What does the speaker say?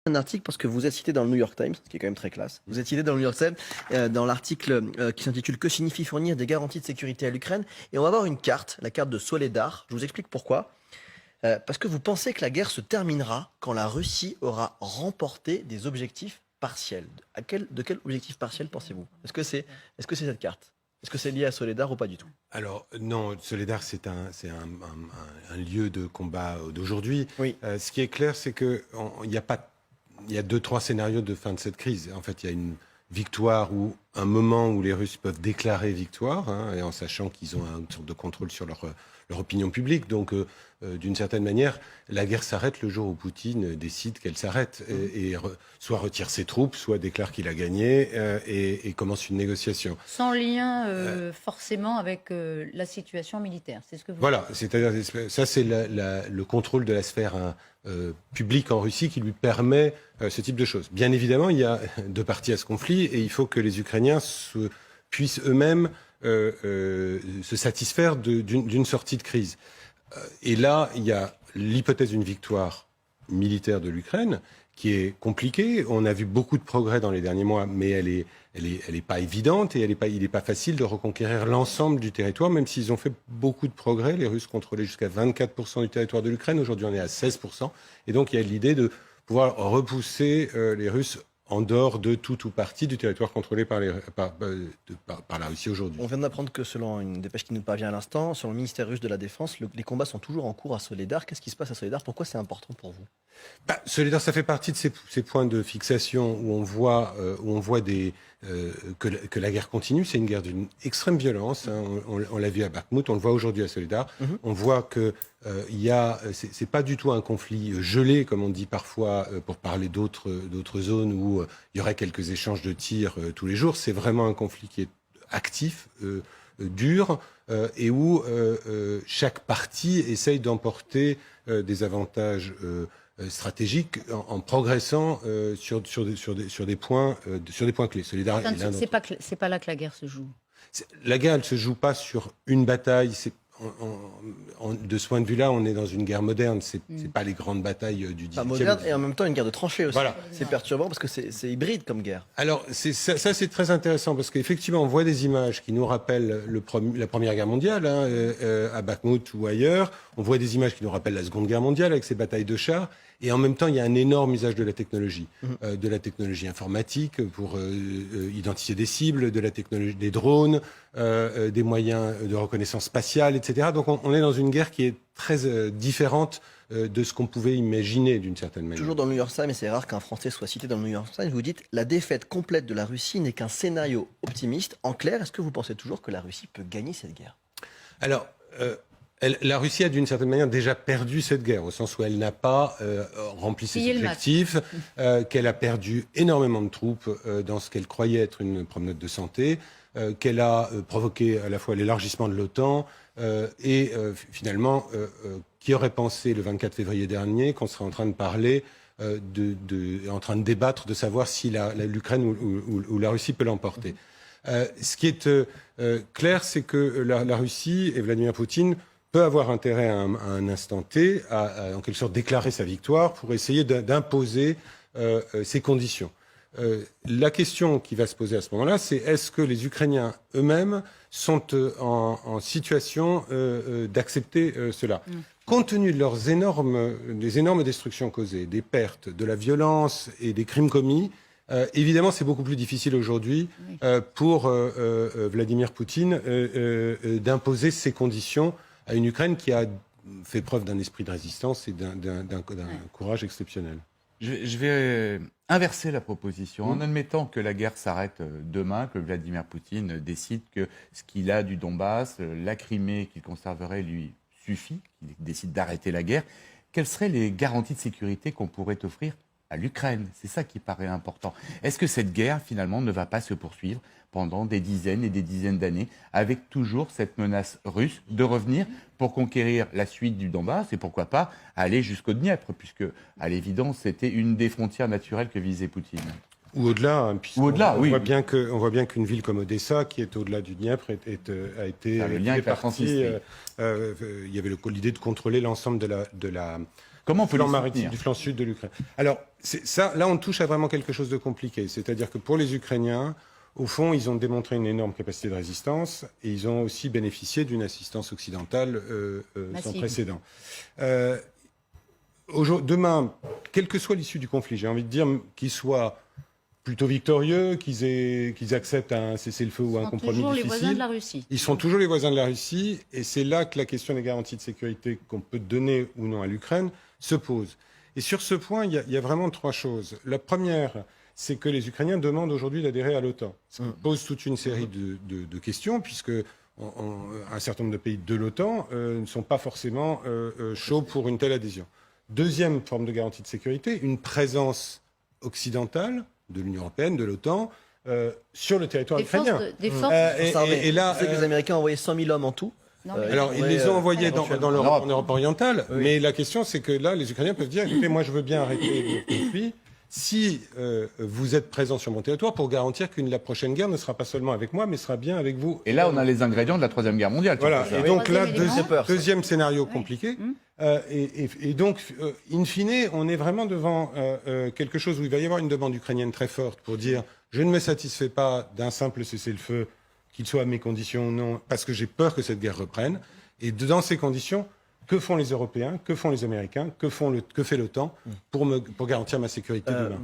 Un article parce que vous êtes cité dans le New York Times, ce qui est quand même très classe. Vous êtes cité dans le New York Times dans l'article qui s'intitule Que signifie fournir des garanties de sécurité à l'Ukraine. Et on va avoir une carte, la carte de Soledar. Je vous explique pourquoi. Parce que vous pensez que la guerre se terminera quand la Russie aura remporté des objectifs partiels. De quel objectif partiel pensez-vous? Est-ce que c'est cette carte? Est-ce que c'est lié à Soledar ou pas du tout? Alors non, Soledar c'est un lieu de combat d'aujourd'hui. Oui. Ce qui est clair, c'est que il y a 2-3 scénarios de fin de cette crise. En fait, il y a une victoire ou un moment où les Russes peuvent déclarer victoire, et en sachant qu'ils ont une sorte de contrôle sur leur opinion publique. Donc, d'une certaine manière, la guerre s'arrête le jour où Poutine décide qu'elle s'arrête et soit retire ses troupes, soit déclare qu'il a gagné et commence une négociation. Sans lien forcément avec la situation militaire, c'est ce que vous Voilà, dites. c'est-à-dire ça, c'est le contrôle de la sphère publique en Russie qui lui permet ce type de choses. Bien évidemment, il y a deux parties à ce conflit et il faut que les Ukrainiens puissent eux-mêmes se satisfaire d'une sortie de crise. Et là, il y a l'hypothèse d'une victoire militaire de l'Ukraine qui est compliquée. On a vu beaucoup de progrès dans les derniers mois, mais elle est pas évidente et il n'est pas facile de reconquérir l'ensemble du territoire, même s'ils ont fait beaucoup de progrès. Les Russes contrôlaient jusqu'à 24% du territoire de l'Ukraine. Aujourd'hui, on est à 16%. Et donc, il y a l'idée de pouvoir repousser les Russes en dehors de tout ou partie du territoire contrôlé par la Russie aujourd'hui. On vient d'apprendre que selon une dépêche qui nous parvient à l'instant, selon le ministère russe de la Défense, les combats sont toujours en cours à Soledar. Qu'est-ce qui se passe à Soledar? Pourquoi c'est important pour vous? Soledar, ça fait partie de ces points de fixation où on voit que la guerre continue. C'est une guerre d'une extrême violence. On l'a vu à Bakhmout, on le voit aujourd'hui à Soledar. On voit que c'est pas du tout un conflit gelé, comme on dit parfois pour parler d'autres zones où il y aurait quelques échanges de tirs tous les jours. C'est vraiment un conflit qui est actif, dur, et où chaque partie essaye d'emporter des avantages stratégique en progressant sur des points clés. Soledar, c'est pas là que la guerre se joue. La guerre, elle se joue pas sur une bataille. De ce point de vue-là, on est dans une guerre moderne. C'est pas les grandes batailles du 18e. Pas moderne et en même temps une guerre de tranchées aussi. Voilà. C'est perturbant parce que c'est hybride comme guerre. Alors ça c'est très intéressant parce qu'effectivement on voit des images qui nous rappellent la Première Guerre mondiale à Bakhmout ou ailleurs. On voit des images qui nous rappellent la Seconde Guerre mondiale avec ces batailles de chars. Et en même temps, il y a un énorme usage de la technologie informatique pour identifier des cibles, de la technologie des drones, des moyens de reconnaissance spatiale, etc. Donc on est dans une guerre qui est très différente de ce qu'on pouvait imaginer d'une certaine manière. Toujours dans le New York Times, et c'est rare qu'un Français soit cité dans le New York Times, vous dites « La défaite complète de la Russie n'est qu'un scénario optimiste ». En clair, est-ce que vous pensez toujours que la Russie peut gagner cette guerre? Alors, la Russie a d'une certaine manière déjà perdu cette guerre, au sens où elle n'a pas rempli ses objectifs, qu'elle a perdu énormément de troupes dans ce qu'elle croyait être une promenade de santé, qu'elle a provoqué à la fois l'élargissement de l'OTAN et finalement, qui aurait pensé le 24 février dernier qu'on serait en train de parler, en train de débattre de savoir si l'Ukraine ou la Russie peut l'emporter. Ce qui est clair, c'est que la Russie et Vladimir Poutine peut avoir intérêt à un instant T à en quelque sorte déclarer sa victoire pour essayer d'imposer ses conditions. La question qui va se poser à ce moment-là, c'est est-ce que les Ukrainiens eux-mêmes sont en situation d'accepter cela? Compte tenu de des énormes destructions causées, des pertes, de la violence et des crimes commis, évidemment, c'est beaucoup plus difficile aujourd'hui pour Vladimir Poutine d'imposer ses conditions à une Ukraine qui a fait preuve d'un esprit de résistance et d'un courage exceptionnel. Je vais inverser la proposition en admettant que la guerre s'arrête demain, que Vladimir Poutine décide que ce qu'il a du Donbass, la Crimée qu'il conserverait lui suffit, qu'il décide d'arrêter la guerre. Quelles seraient les garanties de sécurité qu'on pourrait offrir à l'Ukraine? C'est ça qui paraît important. Est-ce que cette guerre, finalement, ne va pas se poursuivre pendant des dizaines et des dizaines d'années, avec toujours cette menace russe de revenir pour conquérir la suite du Donbass et pourquoi pas aller jusqu'au Dniepr, puisque, à l'évidence, c'était une des frontières naturelles que visait Poutine. Ou au-delà, Ou au-delà, oui. On voit bien qu'une ville comme Odessa, qui est au-delà du Dniepr, a été le lien avec la Transnistrie. il y avait l'idée de contrôler l'ensemble de Comment on peut flanc les maritime, soutenir du flanc sud de l'Ukraine. Alors, là, on touche à vraiment quelque chose de compliqué. C'est-à-dire que pour les Ukrainiens, au fond, ils ont démontré une énorme capacité de résistance et ils ont aussi bénéficié d'une assistance occidentale sans précédent. Demain, quelle que soit l'issue du conflit, j'ai envie de dire qu'ils soient plutôt victorieux, qu'ils acceptent un cessez-le-feu ou un compromis toujours difficile. Les voisins de la Russie. Ils sont toujours les voisins de la Russie et c'est là que la question des garanties de sécurité qu'on peut donner ou non à l'Ukraine se pose. Et sur ce point, il y a vraiment 3 choses. La première, c'est que les Ukrainiens demandent aujourd'hui d'adhérer à l'OTAN. Ça pose toute une série de questions, puisque un certain nombre de pays de l'OTAN ne sont pas forcément chauds pour une telle adhésion. Deuxième forme de garantie de sécurité, une présence occidentale de l'Union européenne, de l'OTAN, sur le territoire ukrainien. Des forces et là, c'est que les Américains ont envoyé 100 000 hommes en tout. Alors, ils les ont envoyés en Europe orientale, mais la question, c'est que là, les Ukrainiens peuvent dire, écoutez, moi, je veux bien arrêter le conflit si vous êtes présent sur mon territoire pour garantir que la prochaine guerre ne sera pas seulement avec moi, mais sera bien avec vous. Et là, on a les ingrédients de la Troisième Guerre mondiale. Voilà, et donc là, Troisième deuxième scénario compliqué. Et donc, in fine, on est vraiment devant quelque chose où il va y avoir une demande ukrainienne très forte pour dire « je ne me satisfais pas d'un simple cessez-le-feu, qu'il soit à mes conditions ou non, parce que j'ai peur que cette guerre reprenne ». Et dans ces conditions, que font les Européens, que font les Américains, que fait l'OTAN pour garantir ma sécurité demain ?